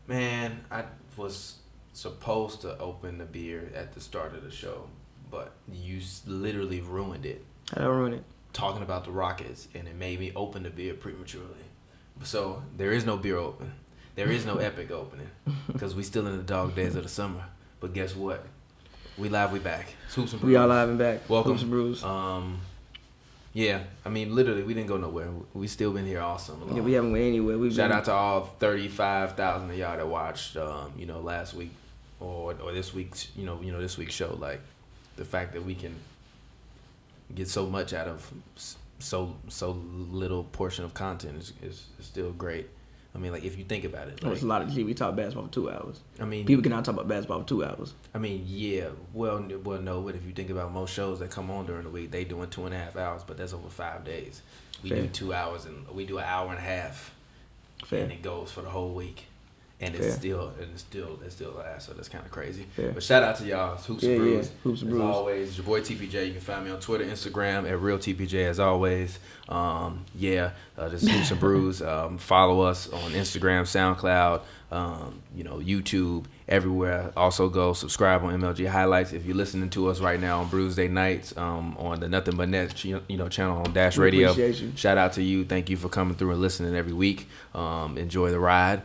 Man, I was supposed to open the beer at the start of the show, but you literally ruined it. I don't ruin it. Talking about the Rockets, and it made me open the beer prematurely. So there is no beer open. There is no epic opening because we still in the dog days of the summer. But guess what? We live, we back. It's Hoops and Brews. We all live and back. Welcome. Hoops and Brews. Yeah, I mean, literally, we didn't go nowhere. We still been here all summer long. Yeah, we haven't went anywhere. Shout out to all 35,000 of y'all that watched, last week or this week's, this week's show. Like, the fact that we can get so much out of so little portion of content is still great. I mean, like, if you think about it. Like, it's a lot of shit. We talk basketball for 2 hours. I mean, people cannot talk about basketball for 2 hours. I mean, yeah. Well, no, but if you think about most shows that come on during the week, they doing 2.5 hours, but that's over 5 days. We do 2 hours, and we do an hour and a half. Fair. And it goes for the whole week. And Fair. it still lasts, so that's kind of crazy. Fair. But shout out to y'all. It's Hoops and Brews. Yeah. Hoops and Brews. As always, your boy TPJ. You can find me on Twitter, Instagram at RealTPJ as always. This is Hoops and Brews. Follow us on Instagram, SoundCloud, YouTube, everywhere. Also go subscribe on MLG Highlights. If you're listening to us right now on Brews Day Nights, on the Nothing But Net channel on Dash Radio. Appreciate you. Shout out to you. Thank you for coming through and listening every week. Enjoy the ride.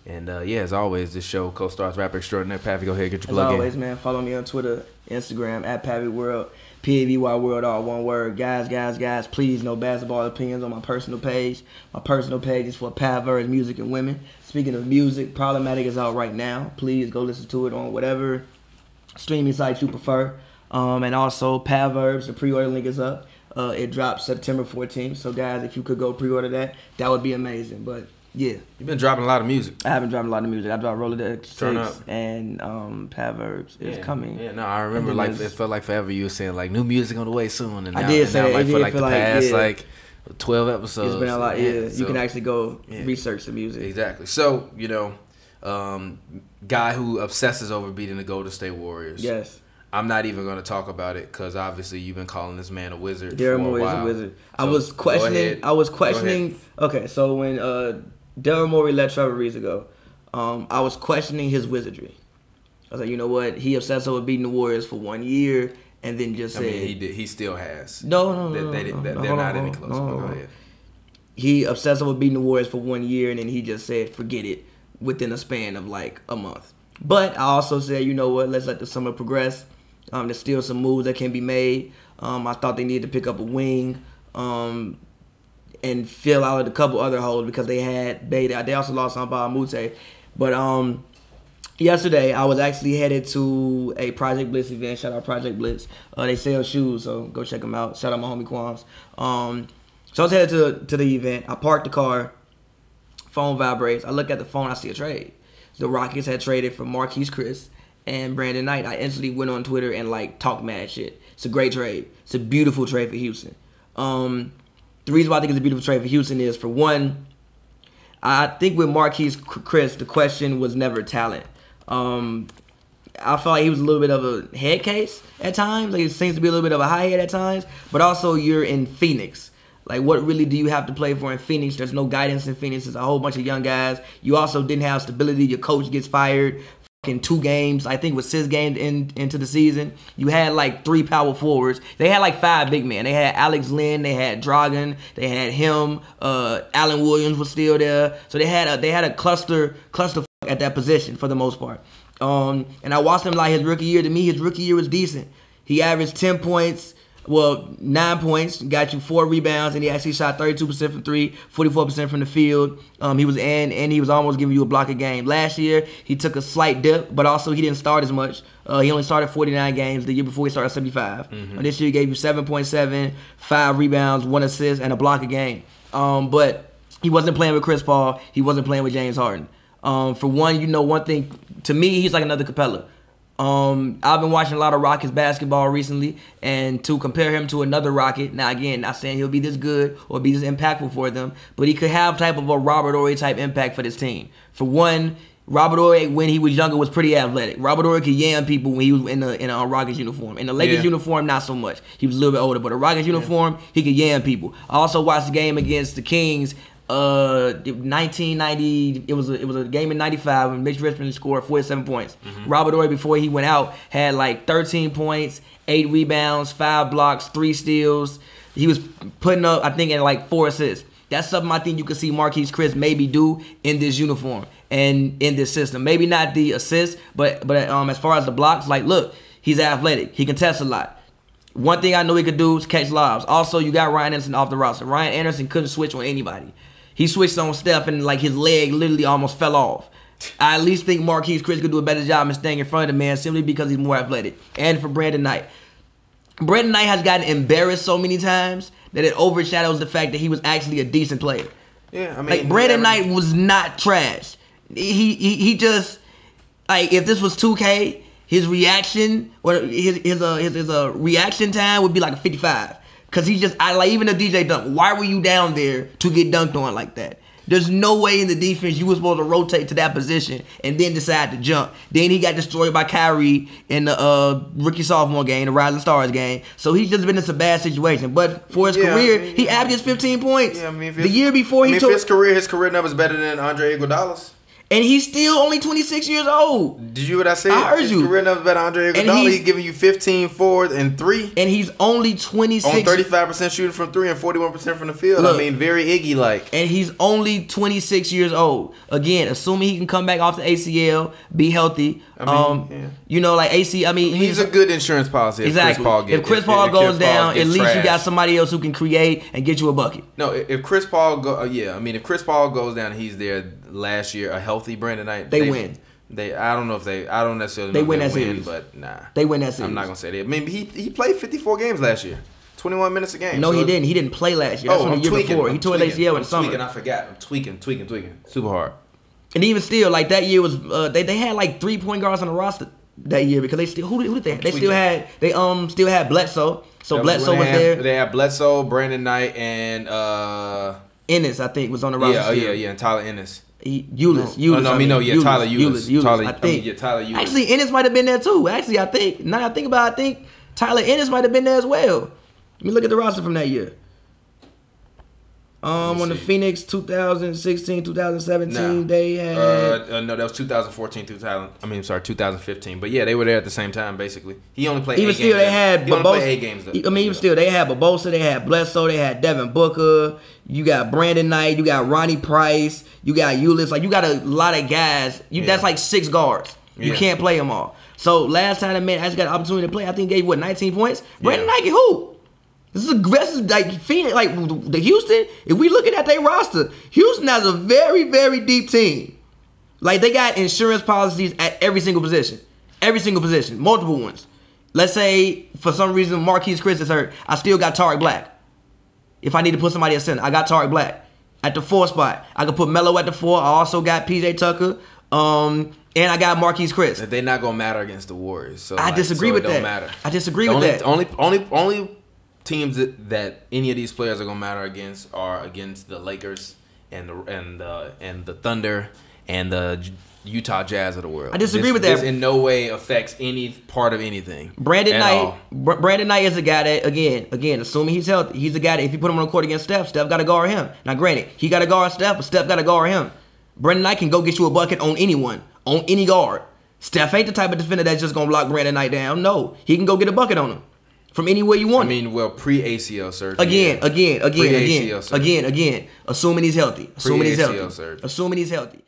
As always, this show co-stars rapper extraordinaire Pavy. Go ahead, get your plug in. As always, man, follow me on Twitter, Instagram at Pavy World, PAVY World, all one word. Guys, please, no basketball opinions on my personal page. My personal page is for Proverbs, music, and women. Speaking of music, Problematic is out right now. Please go listen to it on whatever streaming site you prefer. And also, Proverbs, the pre-order link is up. It drops September 14th. So, guys, if you could go pre-order that would be amazing. But yeah, you've been dropping a lot of music. I haven't dropped a lot of music. I dropped Rolodex 6 and Proverbs is coming. Yeah, no, I remember it felt like forever you were saying like new music on the way soon, and I did say now, for the past 12 episodes. It's been a lot. Yeah, so you can actually go research the music. Exactly. So guy who obsesses over beating the Golden State Warriors. Yes. I'm not even going to talk about it because obviously you've been calling this man a wizard. Daryl Morey is a wizard. I was questioning. Okay, so when Daryl Morey let Trevor Ariza go, I was questioning his wizardry. I was like, you know what? He obsessed over beating the Warriors for 1 year, and then just said, he did. He still has. No. They're not any closer. Go ahead. He obsessed over beating the Warriors for 1 year, and then he just said, forget it, within a span of like a month. But I also said, you know what? Let's let the summer progress. There's still some moves that can be made. I thought they needed to pick up a wing and fill out a couple other holes because they also lost on Mute. But yesterday I was actually headed to a Project Blitz event. Shout out Project Blitz. They sell shoes, so go check them out. Shout out my homie Quams. So I was headed to the event. I parked the car. Phone vibrates. I look at the phone. I see a trade. The Rockets had traded for Marquise Chris and Brandon Knight. I instantly went on Twitter and talked mad shit. It's a great trade. It's a beautiful trade for Houston. The reason why I think it's a beautiful trade for Houston is, for one, I think with Marquise Chris, the question was never talent. I felt like he was a little bit of a head case at times. Like, it seems to be a little bit of a high head at times. But also, you're in Phoenix. Like, what really do you have to play for in Phoenix? There's no guidance in Phoenix. There's a whole bunch of young guys. You also didn't have stability. Your coach gets fired in 2 games. I think it was 6 games into the season. You had 3 power forwards. They had 5 big men. They had Alex Lynn. They had Dragan. They had him. Allen Williams was still there. So they had a cluster at that position for the most part. And I watched him his rookie year. To me, his rookie year was decent. He averaged 10 points. Well, 9 points, got you 4 rebounds, and he actually shot 32% from 3, 44% from the field. He was almost giving you a block a game. Last year, he took a slight dip, but also he didn't start as much. He only started 49 games. The year before, he started 75. Mm-hmm. This year, he gave you 7.7, 5 rebounds, 1 assist, and a block a game. But he wasn't playing with Chris Paul. He wasn't playing with James Harden. For one thing, to me, he's like another Capella. I've been watching a lot of Rockets basketball recently, and to compare him to another Rocket, now again, not saying he'll be this good or be this impactful for them, but he could have type of a Robert Horry type impact for this team. For one, Robert Horry, when he was younger, was pretty athletic. Robert Horry could yam people when he was in a Rockets uniform. In the Lakers uniform, not so much. He was a little bit older, but a Rockets uniform, he could yam people. I also watched the game against the Kings. 1990. It was a game in '95 when Mitch Richmond scored 47 points. Robert Horry, before he went out, had like 13 points, 8 rebounds, 5 blocks, 3 steals. He was putting up, I think, in like 4 assists. That's something I think you could see Marquise Chris maybe do in this uniform and in this system. Maybe not the assists, but as far as the blocks, like, look, he's athletic. He can test a lot. One thing I know he could do is catch lobs. Also, you got Ryan Anderson off the roster. Ryan Anderson couldn't switch on anybody. He switched on Steph and like his leg literally almost fell off. I at least think Marquise Chris could do a better job in staying in front of the man simply because he's more athletic. And for Brandon Knight. Brandon Knight has gotten embarrassed so many times that it overshadows the fact that he was actually a decent player. Yeah, I mean, like Brandon Knight was not trash. He just, like, if this was 2K, his reaction or his reaction time would be like a 55. Cause he just, like, even the DJ dunk. Why were you down there to get dunked on like that? There's no way in the defense you were supposed to rotate to that position and then decide to jump. Then he got destroyed by Kyrie in the rookie-sophomore game, the Rising Stars game. So he's just been in some bad situation. But for his career, he averaged 15 points. Yeah, I mean, the year before he took... his career numbers better than Andre Iguodala's. And he's still only 26 years old. Did you hear what I said? I heard his you. Career numbers better than Andre Iguodala. He's giving you 15, 4, and 3. And he's only 26. On 35% shooting from 3 and 41% from the field. Look, I mean, very Iggy-like. And he's only 26 years old. Again, assuming he can come back off the ACL, be healthy. You know, like AC. I mean, he's a good insurance policy. Exactly. If Chris Paul goes down, at least you got somebody else who can create and get you a bucket. No, if Chris Paul if Chris Paul goes down and he's there last year, a healthy Brandon Knight, they win. I don't necessarily know they win if that series, but nah, they win that series. I'm not gonna say that. I mean, he played 54 games last year, 21 minutes a game. No, he didn't. He didn't play last year. That's from the year before. He tore his ACL in the summer. I forgot. I'm tweaking, super hard. And even still, like that year was they had like 3-point guards on the roster that year because they still who did they have? They still had Bledsoe. So Bledsoe was there. They had Bledsoe, Brandon Knight, and Ennis, I think, was on the roster. Yeah, and Tyler Ennis. Tyler Ulis. Actually, Ennis might have been there too. Actually, I think now I think about it, I think Tyler Ennis might have been there as well. Let me look at the roster from that year. On the Phoenix 2016, 2017, they had... no, that was 2014, 2015. But yeah, they were there at the same time, basically. He only played 8 games. Even still, they had... He only played 8 games, though. I mean, even still, they had Barbosa, they had Bledsoe, they had Devin Booker, you got Brandon Knight, you got Ronnie Price, you got Ulis. Like, you got a lot of guys. That's like 6 guards. You can't play them all. So, last time that man actually got an opportunity to play, I think he gave, 19 points? Brandon Knight can hoop. This is like Phoenix, like the Houston. If we looking at their roster, Houston has a very, very deep team. Like they got insurance policies at every single position, multiple ones. Let's say for some reason Marquise Chris is hurt, I still got Tariq Black. If I need to put somebody at center, I got Tariq Black at the 4 spot. I could put Melo at the 4. I also got PJ Tucker. And I got Marquise Chris. They're not gonna matter against the Warriors. So I disagree with that. Don't matter. I disagree with that. Only teams that any of these players are gonna matter against are against the Lakers and the Thunder and the Utah Jazz of the world. I disagree with that. This in no way affects any part of anything. Brandon Knight is a guy that again, assuming he's healthy, he's a guy that if you put him on the court against Steph got to guard him. Now, granted, he got to guard Steph, but Steph got to guard him. Brandon Knight can go get you a bucket on anyone, on any guard. Steph ain't the type of defender that's just gonna lock Brandon Knight down. No, he can go get a bucket on him. From anywhere you want. I mean, well, pre-ACL surgery. Again. Assuming he's healthy. Assuming he's healthy.